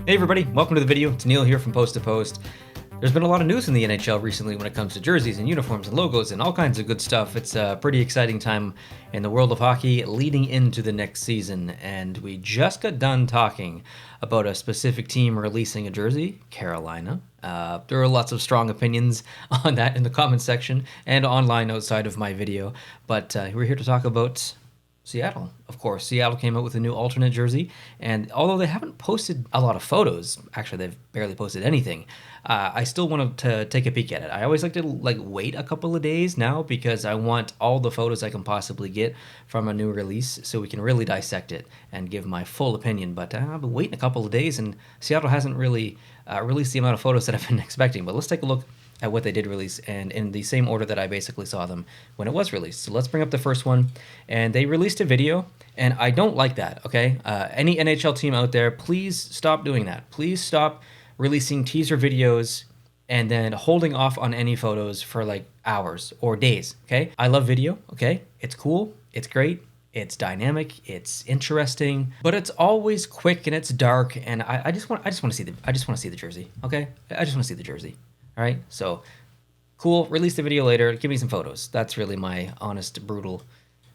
Hey everybody, welcome to the video. It's Neil here from Post to Post. There's been a lot of news in the NHL recently when it comes to jerseys and uniforms and logos and all kinds of good stuff. It's a pretty exciting time in the world of hockey leading into the next season, and we just got done talking about a specific team releasing a jersey, Carolina. There are lots of strong opinions on that in the comments section and online outside of my video, but we're here to talk about Seattle, of course. Seattle came out with a new alternate jersey, and although they haven't posted a lot of photos, actually they've barely posted anything, I still want to take a peek at it. I always like to wait a couple of days now because I want all the photos I can possibly get from a new release so we can really dissect it and give my full opinion. But I've been waiting a couple of days, and Seattle hasn't really released the amount of photos that I've been expecting. But let's take a look at what they did release, and in the same order that I basically saw them when it was released. So let's bring up the first one, and they released a video, and I don't like that, okay? Any NHL team out there, please stop doing that. Please stop releasing teaser videos and then holding off on any photos for like hours or days, okay? I love video, okay? It's cool, it's great, it's dynamic, it's interesting, but it's always quick and it's dark, and I just want to see the jersey, okay? I just want to see the jersey. All right, so cool. Release the video later. Give me some photos. That's really my honest, brutal,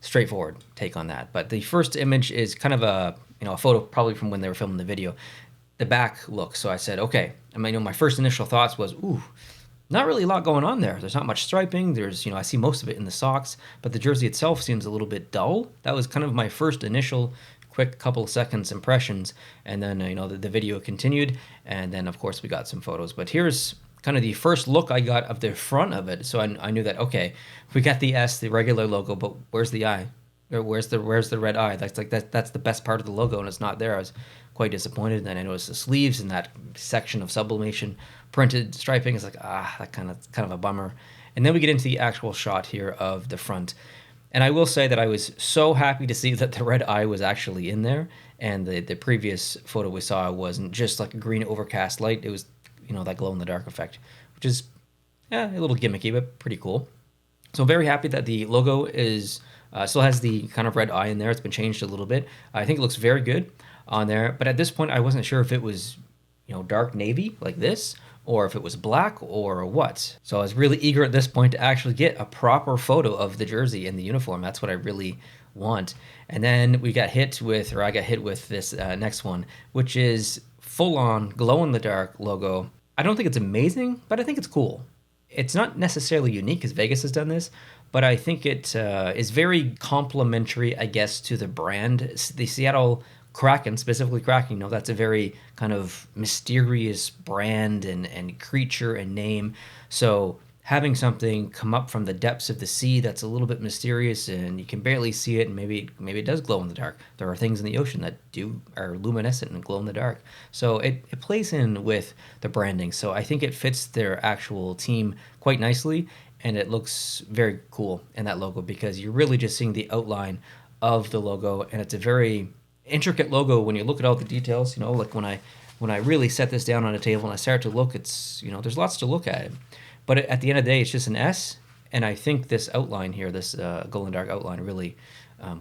straightforward take on that. But the first image is kind of a photo probably from when they were filming the video. The back look. So I said, okay. My first initial thoughts was, ooh, not really a lot going on there. There's not much striping. There's I see most of it in the socks, but the jersey itself seems a little bit dull. That was kind of my first initial quick couple seconds impressions, and then the video continued, and then of course we got some photos. But here's kind of the first look I got of the front of it, so I knew that, okay, we got the S, the regular logo, but where's the eye? Or where's the red eye? That's the best part of the logo, and it's not there. I was quite disappointed. Then I noticed the sleeves and that section of sublimation printed striping. It's like, that kind of a bummer. And then we get into the actual shot here of the front. And I will say that I was so happy to see that the red eye was actually in there, and the previous photo we saw wasn't just like a green overcast light. It was that glow-in-the-dark effect, which is a little gimmicky, but pretty cool. So I'm very happy that the logo is still has the kind of red eye in there. It's been changed a little bit. I think it looks very good on there, but at this point I wasn't sure if it was dark navy like this, or if it was black or what. So I was really eager at this point to actually get a proper photo of the jersey and the uniform. That's what I really want. And then I got hit with this next one, which is full-on glow-in-the-dark logo. I don't think it's amazing, but I think it's cool. It's not necessarily unique because Vegas has done this, but I think it is very complimentary, I guess, to the brand. The Seattle Kraken, specifically Kraken, that's a very kind of mysterious brand and creature and name. So having something come up from the depths of the sea that's a little bit mysterious and you can barely see it, and maybe it does glow in the dark. There are things in the ocean that are luminescent and glow in the dark. So it plays in with the branding. So I think it fits their actual team quite nicely, and it looks very cool in that logo because you're really just seeing the outline of the logo, and it's a very intricate logo when you look at all the details. Like when I really set this down on a table and I start to look, it's there's lots to look at. But at the end of the day, it's just an S, and I think this outline here, this golden dark outline, really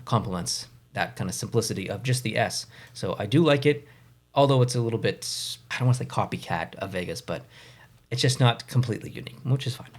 complements that kind of simplicity of just the S. So I do like it, although it's a little bit, I don't want to say copycat of Vegas, but it's just not completely unique, which is fine.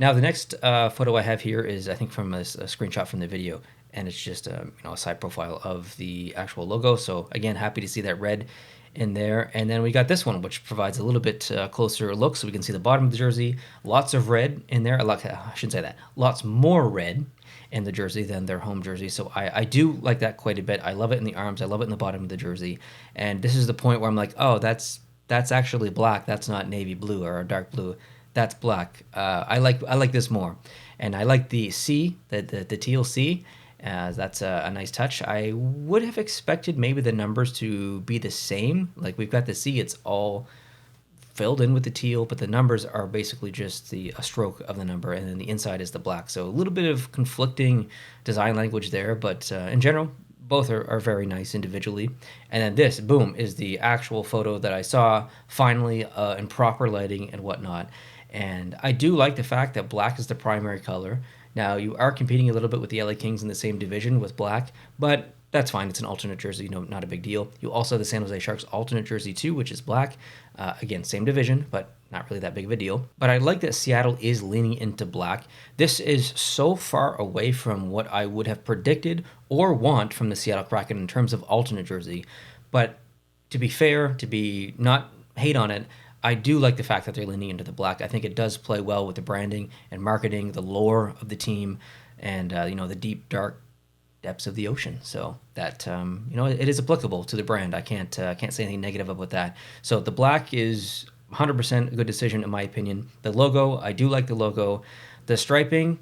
Now the next photo I have here is, I think, from a screenshot from the video, and it's just a side profile of the actual logo. So again, happy to see that red in there. And then we got this one, which provides a little bit closer look, so we can see the bottom of the jersey. Lots of red in there. I shouldn't say that. Lots more red in the jersey than their home jersey. So I do like that quite a bit. I love it in the arms. I love it in the bottom of the jersey. And this is the point where I'm like, oh, that's actually black. That's not navy blue or dark blue. That's black. I like this more. And I like the C, the teal C. That's a nice touch. I would have expected maybe the numbers to be the same. Like we've got the C, it's all filled in with the teal, but the numbers are basically just a stroke of the number, and then the inside is the black. So a little bit of conflicting design language there, but in general, both are very nice individually. And then this, boom, is the actual photo that I saw finally in proper lighting and whatnot. And I do like the fact that black is the primary color. Now, you are competing a little bit with the LA Kings in the same division with black, but That's fine. It's an alternate jersey, no, not a big deal. You also have the San Jose Sharks alternate jersey too, which is black. Again, same division, but not really that big of a deal. But I like that Seattle is leaning into black. This is so far away from what I would have predicted or want from the Seattle Kraken in terms of alternate jersey. But to be fair, to be not hate on it, I do like the fact that they're leaning into the black. I think it does play well with the branding and marketing, the lore of the team, and the deep, dark depths of the ocean. So that it is applicable to the brand. I can't say anything negative about that. So the black is 100% a good decision in my opinion. The logo, I do like the logo. The striping,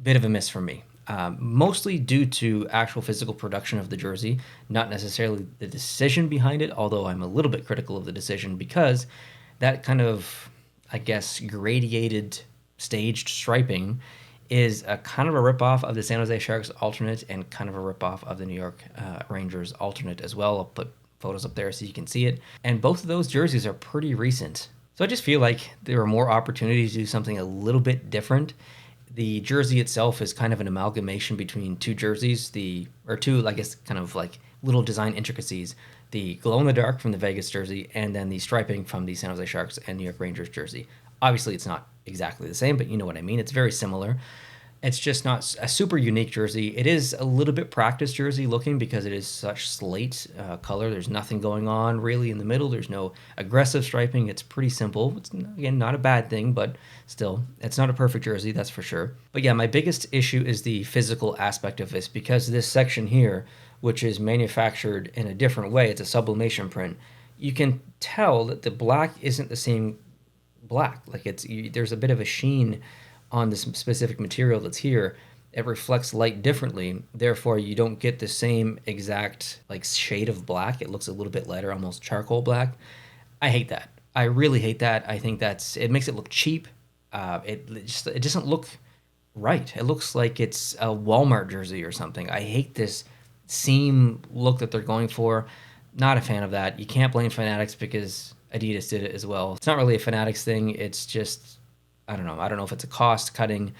bit of a miss for me. Mostly due to actual physical production of the jersey, not necessarily the decision behind it, although I'm a little bit critical of the decision because that kind of, I guess, gradiated staged striping is a kind of a ripoff of the San Jose Sharks alternate and kind of a ripoff of the New York Rangers alternate as well. I'll put photos up there so you can see it. And both of those jerseys are pretty recent. So I just feel like there are more opportunities to do something a little bit different. The jersey itself is kind of an amalgamation between two jerseys, two, I guess, kind of like little design intricacies. The glow-in-the-dark from the Vegas jersey and then the striping from the San Jose Sharks and New York Rangers jersey. Obviously, it's not exactly the same, but you know what I mean. It's very similar. It's just not a super unique jersey. It is a little bit practice jersey looking because it is such slate color. There's nothing going on really in the middle. There's no aggressive striping. It's pretty simple. It's, again, not a bad thing, but still, it's not a perfect jersey, that's for sure. But yeah, my biggest issue is the physical aspect of this because this section here, which is manufactured in a different way, it's a sublimation print. You can tell that the black isn't the same black. Like there's a bit of a sheen on this specific material that's here. It reflects light differently, therefore you don't get the same exact like shade of black. It looks a little bit lighter, almost charcoal black. I hate that. I really hate that. I think it makes it look cheap. It doesn't look right. It looks like it's a Walmart jersey or something. I hate this seam look that they're going for. Not a fan of that. You can't blame Fanatics because Adidas did it as well. It's not really a Fanatics thing. It's just, I don't know. I don't know if it's a cost cutting.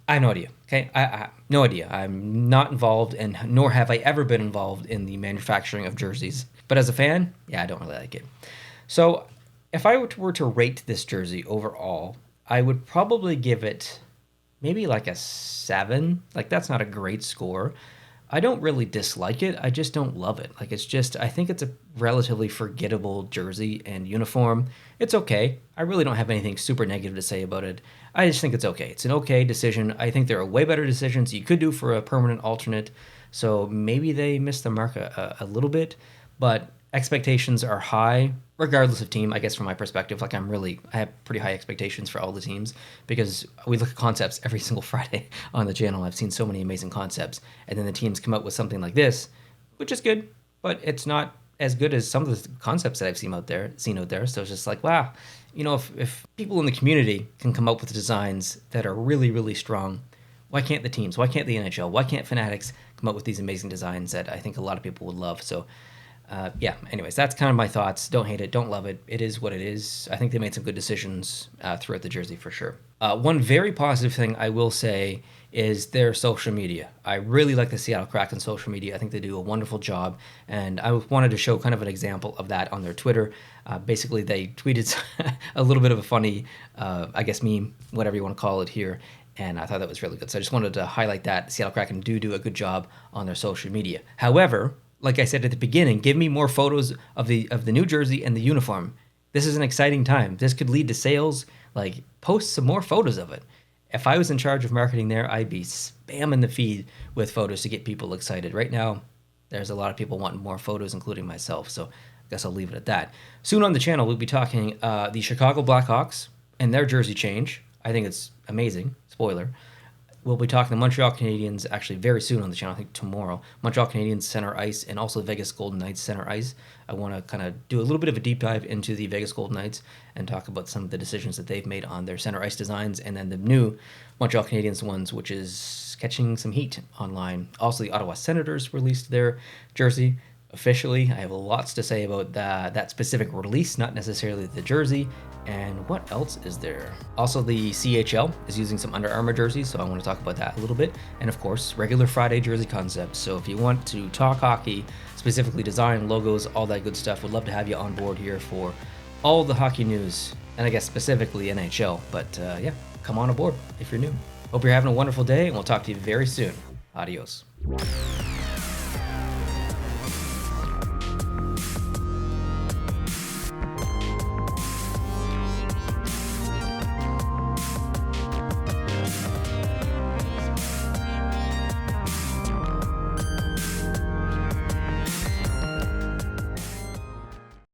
I have no idea. Okay, I no idea. I'm not involved, and nor have I ever been involved in the manufacturing of jerseys. But as a fan, yeah, I don't really like it. So if I were to rate this jersey overall, I would probably give it maybe like a 7. Like that's not a great score. I don't really dislike it. I just don't love it. Like I think it's a relatively forgettable jersey and uniform. It's okay. I really don't have anything super negative to say about it. I just think it's okay. It's an okay decision. I think there are way better decisions you could do for a permanent alternate. So maybe they missed the mark a little bit, but expectations are high regardless of team. I guess from my perspective, like I have pretty high expectations for all the teams because we look at concepts every single Friday on the channel. I've seen so many amazing concepts, and then the teams come up with something like this, which is good, but it's not as good as some of the concepts that I've seen out there. So it's just like, wow, if people in the community can come up with designs that are really, really strong, why can't the teams? Why can't the NHL? Why can't Fanatics come up with these amazing designs that I think a lot of people would love? So anyways, that's kind of my thoughts. Don't hate it, don't love it. It is what it is. I think they made some good decisions throughout the jersey for sure. One very positive thing I will say is their social media. I really like the Seattle Kraken social media. I think they do a wonderful job, and I wanted to show kind of an example of that on their Twitter. Basically, they tweeted a little bit of a funny, I guess, meme, whatever you want to call it here, and I thought that was really good. So I just wanted to highlight that. The Seattle Kraken do a good job on their social media. However, like I said at the beginning, give me more photos of the new jersey and the uniform. This is an exciting time. This could lead to sales. Like, post some more photos of it. If I was in charge of marketing there, I'd be spamming the feed with photos to get people excited. Right now, there's a lot of people wanting more photos, including myself, so I guess I'll leave it at that. Soon on the channel, we'll be talking the Chicago Blackhawks and their jersey change. I think it's amazing. Spoiler. We'll be talking the Montreal Canadiens actually very soon on the channel, I think tomorrow. Montreal Canadiens center ice and also Vegas Golden Knights center ice. I want to kind of do a little bit of a deep dive into the Vegas Golden Knights and talk about some of the decisions that they've made on their center ice designs, and then the new Montreal Canadiens ones, which is catching some heat online. Also, the Ottawa Senators released their jersey. officially. I have lots to say about that specific release, not necessarily the jersey. And what else is there? Also, the CHL is using some Under Armour jerseys, so I want to talk about that a little bit. And of course, regular Friday jersey concepts. So if you want to talk hockey, specifically design, logos, all that good stuff, would love to have you on board here for all the hockey news, and I guess specifically NHL. But yeah, come on aboard if you're new. Hope you're having a wonderful day, and we'll talk to you very soon. Adios.